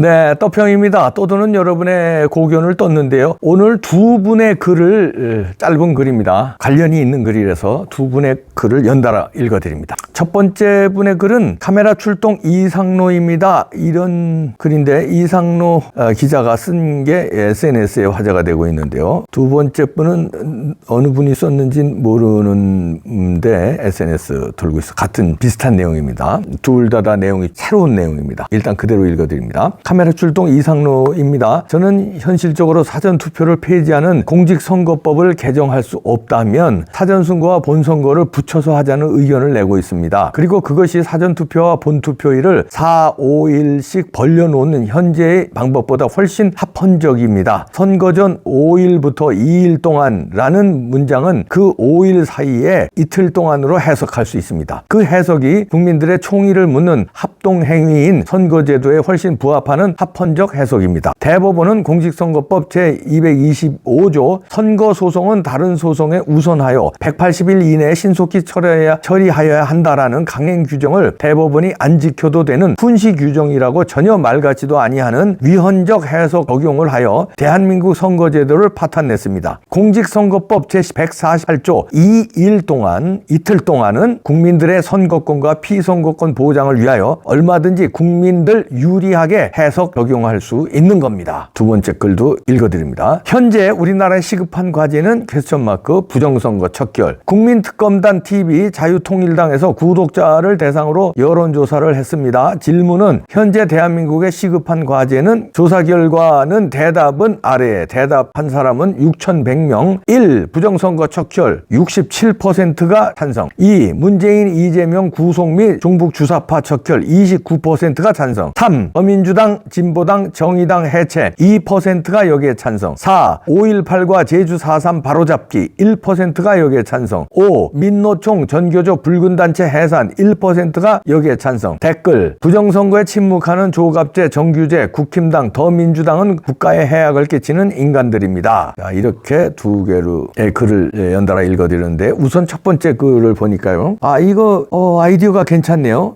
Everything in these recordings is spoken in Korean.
네, 떠평입니다. 떠도는 여러분의 고견을 떴는데요. 오늘 두 분의 글을 짧은 글입니다. 관련이 있는 글이라서 두 분의 글을 연달아 읽어드립니다. 첫 번째 분의 글은 카메라 출동 이상로입니다. 이런 글인데 이상로 기자가 쓴 게 SNS에 화제가 되고 있는데요. 두 번째 분은 어느 분이 썼는지는 모르는데 SNS 돌고 있어. 같은 비슷한 내용입니다. 둘 다 내용이 새로운 내용입니다. 일단 그대로 읽어드립니다. 카메라 출동 이상로입니다. 저는 현실적으로 사전투표를 폐지하는 공직선거법을 개정할 수 없다면 사전선거와 본선거를 붙여서 하자는 의견을 내고 있습니다. 그리고 그것이 사전투표와 본투표일을 4, 5일씩 벌려놓는 현재의 방법보다 훨씬 합헌적입니다. 선거 전 5일부터 2일 동안라는 문장은 그 5일 사이에 이틀 동안으로 해석할 수 있습니다. 그 해석이 국민들의 총의를 묻는 합동행위인 선거제도에 훨씬 부합하는 합헌적 해석입니다. 대법원은 공직선거법 제225조 선거소송은 다른 소송에 우선하여 180일 이내에 신속히 처리하여야 한다라는 강행 규정을 대법원이 안 지켜도 되는 훈시 규정이라고 전혀 말 같지도 아니하는 위헌적 해석 적용을 하여 대한민국 선거제도를 파탄냈습니다. 공직선거법 제148조 2일 동안 이틀 동안은 국민들의 선거권과 피선거권 보장을 위하여 얼마든지 국민들 유리하게 해석 적용할 수 있는 겁니다. 두 번째 글도 읽어드립니다. 현재 우리나라에 시급한 과제는 퀘스천마크 부정선거 척결. 국민특검단 TV 자유통일당에서 구독자를 대상으로 여론조사를 했습니다. 질문은 현재 대한민국의 시급한 과제는 조사 결과는 대답은 아래에 대답한 사람은 6,100명 1. 부정선거 척결 67%가 찬성 2. 문재인 이재명 구속 및 종북 주사파 척결 29%가 찬성 3. 더민주당 진보당 정의당 해체 2%가 여기에 찬성 4. 5.18과 제주 4.3 바로잡기 1%가 여기에 찬성 5. 민노총 전교조 붉은단체 해산 1%가 여기에 찬성 댓글 부정선거에 침묵하는 조갑제 정규제 국힘당 더민주당은 국가에 해악을 끼치는 인간들입니다. 자, 이렇게 두 개로 글을 연달아 읽어드리는데 우선 첫 번째 글을 보니까요. 이거 아이디어가 괜찮네요.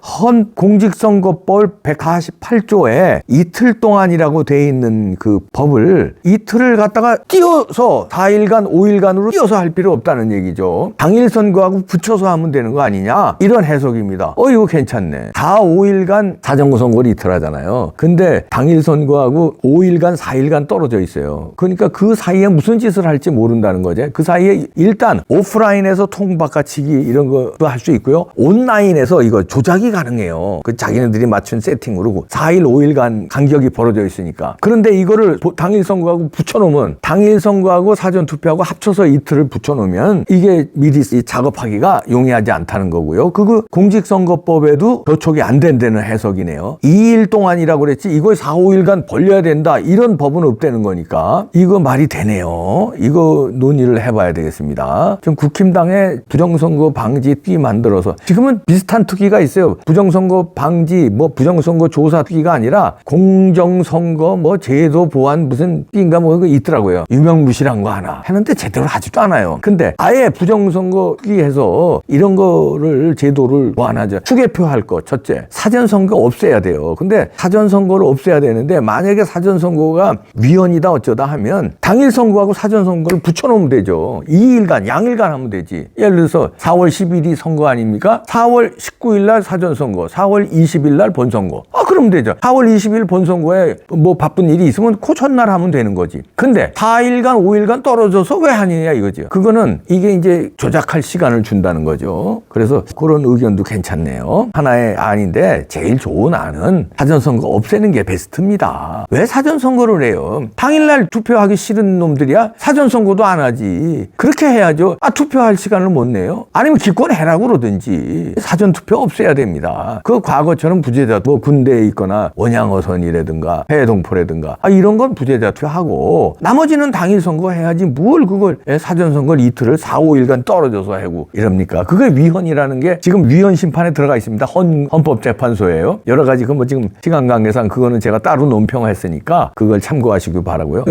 공직선거법 148조에 이틀 동안이라고 돼 있는 그 법을 이틀을 갖다가 띄어서 4일간 5일간으로 띄어서 할 필요 없다는 얘기죠. 당일 선거하고 붙여서 하면 되는 거 아니냐 이런 해석입니다. 이거 괜찮네. 4, 5일간 사전선거를 이틀 하잖아요. 근데 당일 선거하고 5일간 4일간 떨어져 있어요. 그러니까 그 사이에 무슨 짓을 할지 모른다는 거죠. 그 사이에 일단 오프라인에서 통바꿔치기 이런 것도 할 수 있고요. 온라인에서 이거 조작이 가능해요. 그 자기네들이 맞춘 세팅으로 4일, 5일간 간격이 벌어져 있으니까. 그런데 이거를 당일 선거하고 붙여놓으면 당일 선거하고 사전투표하고 합쳐서 이틀을 붙여놓으면 이게 미리 작업하기가 용이하지 않다는 거고요. 그거 공직선거법에도 저촉이 안 된다는 해석이네요. 2일 동안이라고 그랬지 이걸 4, 5일간 벌려야 된다 이런 법은 없다는 거니까 이거 말이 되네요. 이거 논의를 해봐야 되겠습니다. 지금 국힘당의 부정선거 방지 띠 만들어서 지금은 비슷한 특위가 있어요. 부정선거 방지 부정선거 조사 특위가 아니라 공정선거 제도 보완 무슨 띠인가 그거 있더라고요. 유명무실한 거 하나 했는데 제대로 하지도 않아요. 근데 아예 부정선거 특위에서 이런 거를 제도를 보완하자. 투개표할 거 첫째 사전선거 없애야 돼요. 근데 사전선거를 없애야 되는데 만약에 사전선거가 위헌이다 어쩌다 하면 당일 선거하고 사전선거를 붙여놓으면 되죠. 2일간 양일간 하면 되지. 예를 들어서 4월 10일이 선거 아닙니까? 4월 19일 날 사전선거 4월 20일 날 본선거 그러면 되죠. 4월 20일 본선거에 바쁜 일이 있으면 그 전날 하면 되는 거지. 근데 4일간 5일간 떨어져서 왜 하느냐 이거죠. 그거는 이게 이제 조작할 시간을 준다는 거죠. 그래서 그런 의견도 괜찮네요. 하나의 안인데 제일 좋은 안은 사전선거 없애는 게 베스트입니다. 왜 사전선거를 해요? 당일날 투표하기 싫은 놈들이야 사전선거도 안 하지. 그렇게 해야죠. 투표할 시간을 못 내요? 아니면 기권해라고 그러든지 사전투표 없애야 됩니다. 그 과거처럼 부재자 군대에 있거나 원양어선이라든가 해동포라든가 이런 건 부재자 투표하고 나머지는 당일 선거 해야지 뭘 그걸 사전선거를 이틀을 4, 5일간 떨어져서 하고 이럽니까? 그게 위헌이라는 게 지금 위헌 심판에 들어가 있습니다. 헌법재판소예요. 여러 가지 지금 시간 관계상 그거는 제가 따로 논평했으니까 그걸 참고하시기 바라고요.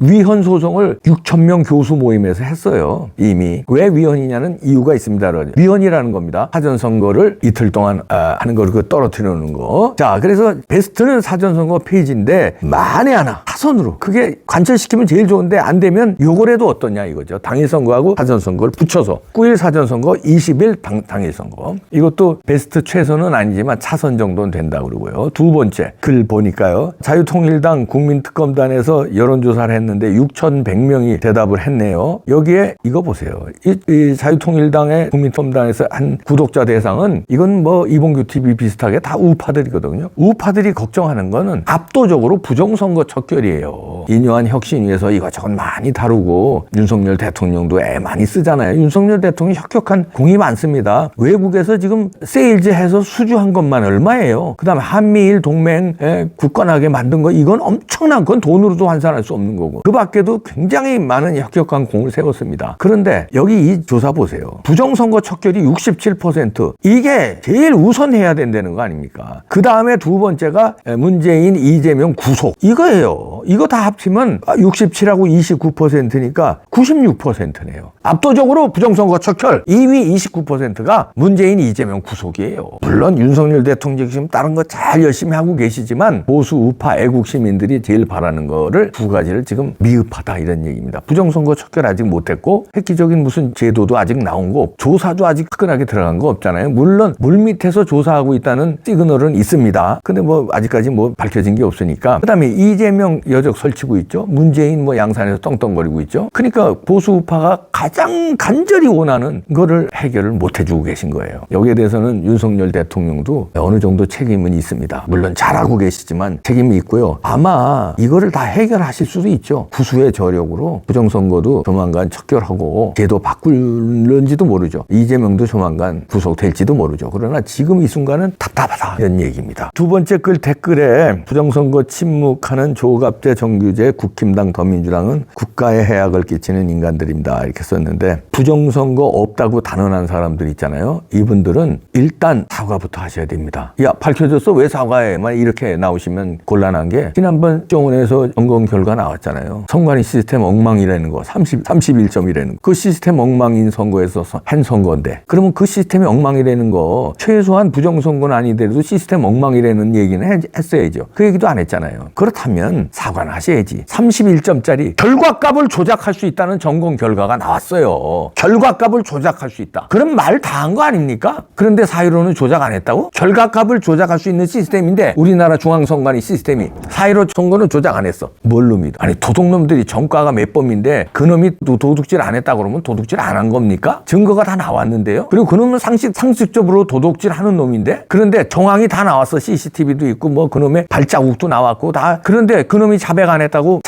위헌 소송을 6,000명 교수 모임에서 했어요. 이미. 왜 위헌이냐는 이유가 있습니다. 위헌이라는 겁니다. 사전선거를 이틀 동안 하는 걸 떨어뜨리는 거. 자, 그래서 베스트는 사전선거 폐지인데 만에 하나 사선으로 그게 관철시키면 제일 좋은데 안 되면 요거라도 어떠냐 이거죠. 당일선거하고 사전선거를 붙여서 9일 사전선거 20일 당일선거. 이것도 베스트 최선은 아니지만 차선 정도는 된다 그러고요. 두 번째 글 보니까요. 자유통일당 국민특검단에서 여론조사를 했는데 6,100명이 대답을 했네요. 여기에 이거 보세요. 이 자유통일당의 국민특검단에서 한 구독자 대상은 이건 뭐 이봉규 TV 비슷하게 다 우파들이거든요. 우파들이 걱정하는 거는 압도적으로 부정선거 척결이에요. 인요한 혁신위에서 이것저것 많이 다루고 윤석열 대통령도 애 많이 쓰잖아요. 윤석열 대통령이 혁혁한 공이 많습니다. 외국에서 지금 세일즈 해서 수주한 것만 얼마예요. 그 다음에 한미일 동맹에 굳건하게 만든 거 이건 엄청난 건 돈으로도 환산할 수 없는 거고 그 밖에도 굉장히 많은 혁혁한 공을 세웠습니다. 그런데 여기 이 조사 보세요. 부정선거 척결이 67% 이게 제일 우선해야 된다는 거 아닙니까? 그 다음에 두 번째가 문재인, 이재명 구속 이거예요. 이거 다 합치면 67하고 29%니까 96%네요. 압도적으로 부정선거 척결 2위 29%가 문재인, 이재명 구속이에요. 물론 윤석열 대통령이 지금 다른 거 잘 열심히 하고 계시지만 보수 우파 애국 시민들이 제일 바라는 거를 두 가지를 지금 미흡하다 이런 얘기입니다. 부정선거 척결 아직 못했고 획기적인 무슨 제도도 아직 나온 거 없고 조사도 아직 화끈하게 들어간 거 없잖아요. 물론 물밑에서 조사하고 있다는 시그널은 있습니다. 근데 뭐 아직까지 뭐 밝혀진 게 없으니까. 그다음에 이재명 여적 설치고 있죠. 문재인 뭐 양산에서 떵떵거리고 있죠. 그러니까 보수 우파가 가장 간절히 원하는 거를 해결을 못 해주고 계신 거예요. 여기에 대해서는 윤석열 대통령도 어느 정도 책임은 있습니다. 물론 잘하고 계시지만 책임이 있고요. 아마 이거를 다 해결하실 수도 있죠. 구수의 저력으로 부정선거도 조만간 척결하고 제도 바꿀는지도 모르죠. 이재명도 조만간 구속될지도 모르죠. 그러나 지금 이 순간은 답답하다 이런 얘기입니다. 두 번째 글 댓글에 부정선거 침묵하는 조갑재, 정규재, 국힘당, 더민주당은 국가에 해악을 끼치는 인간들입니다. 이렇게 썼는데 부정선거 없다고 단언한 사람들 있잖아요. 이분들은 일단 사과부터 하셔야 됩니다. 야 밝혀졌어 왜 사과해? 만 이렇게 나오시면 곤란한 게 지난번 정원에서 점검 결과 나왔잖아요. 선관위 시스템 엉망이라는 거 31점이라는 거. 그 시스템 엉망인 선거에서 한 선거인데 그러면 그 시스템이 엉망이라는 거 최소한 부정선거는 아니더라도 시스템 엉망이라는 얘기는 했어야죠. 그 얘기도 안 했잖아요. 그렇다면 사과는 하셔야지. 31점짜리 결과값을 조작할 수 있다는 점검 결과가 나왔어요. 결과값을 조작할 수 있다. 그럼 말 다 한 거 아닙니까? 그런데 사유로는 조작 안 했다고? 결과값을 조작할 수 있는 시스템인데 우리나라 중앙선관위 시스템이 사유로 선거는 조작 안 했어. 뭘로 믿어? 아니 도둑놈들이 전과가 몇 범인데 그놈이 도둑질 안 했다 그러면 도둑질 안 한 겁니까? 증거가 다 나왔는데요. 그리고 그놈은 상식적으로 도둑질 하는 놈인데 그런데 정황이 다 나왔어. CCTV도 있고 뭐 그놈의 발자국도 나왔고 다. 그런데 그놈이 자백 안 했다고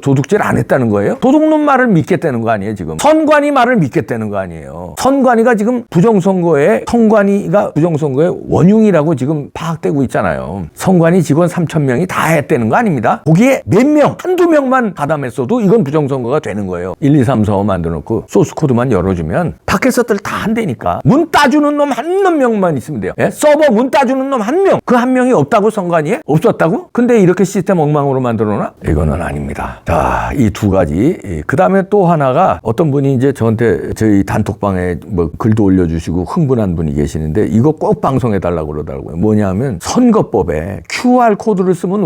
도둑질 안 했다는 거예요? 도둑놈 말을 믿겠다는 거 아니에요 지금? 선관위 말을 믿겠다는 거 아니에요? 선관위가 지금 선관위가 부정선거의 원흉이라고 지금 파악되고 있잖아요. 선관위 직원 3,000명이 다 했다는 거 아닙니다. 거기에 몇 명, 한두 명만 가담했어도 이건 부정선거가 되는 거예요. 1, 2, 3, 4, 5 만들어놓고 소스코드만 열어주면 팟캐스트들 다 한다니까. 문 따주는 놈 한 명만 있으면 돼요. 예? 서버 문 따주는 놈 한 명. 그 한 명이 없다고 선관위에? 없었다고? 근데 이렇게 시스템 엉망으로 만들어놔? 이거는 아닙니다. 자, 이 두 가지. 그 다음에 또 하나가 어떤 분이 이제 저한테 저희 단톡방에 뭐 글도 올려주시고 흥분한 분이 계시는데 이거 꼭 방송해달라고 그러더라고요. 뭐냐면 선거법에 QR코드를 쓰면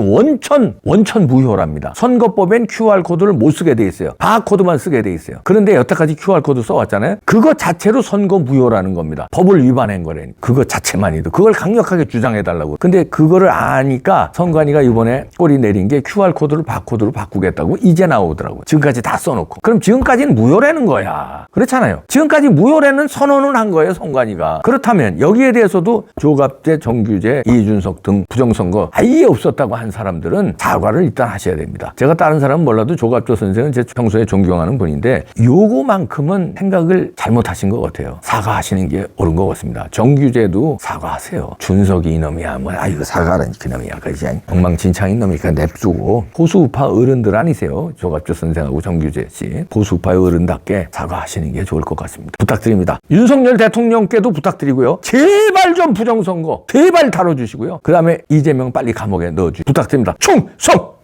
원천 무효랍니다. 선거법엔 QR코드를 못 쓰게 돼 있어요. 바코드만 쓰게 돼 있어요. 그런데 여태까지 QR코드 써왔잖아요. 그거 자체로 선거 무효라는 겁니다. 법을 위반한 거래. 그거 자체만이도. 그걸 강력하게 주장해달라고. 근데 그거를 아니까 선관위가 이번에 꼬리 내린 게 QR코드를 바코드로 바꾸겠다고 이제 나오더라고요. 지금까지 다 써놓고. 그럼 지금까지는 무효라는 거야. 그렇잖아요. 지금까지 무효라는 선언을 한 거예요. 선관위가. 그렇다면 여기에 대해서도 조갑재, 정규재, 이준석 등 부정선거 아예 없었다고 한 사람들은 사과를 일단 하셔야 됩니다. 제가 다른 사람은 몰라도 조갑재 선생은 제 평소에 존경하는 분인데 요거만큼은 생각을 잘못하신 것 같아요. 사과하시는 게 옳은 것 같습니다. 정규재도 사과하세요. 준석이 이놈이야. 이거 사과라니 그놈이야. 그냥 엉망진창인 놈이니까 냅두고 보수우파 어른들 아니세요. 조갑재 선생하고 정규재 씨. 보수우파의 어른답게 사과하시는 게 좋을 것 같습니다. 부탁드립니다. 윤석열 대통령께도 부탁드리고요. 제발 좀 부정선거 제발 다뤄주시고요. 그 다음에 이재명 빨리 감옥에 넣어주시고 부탁드립니다. 충성!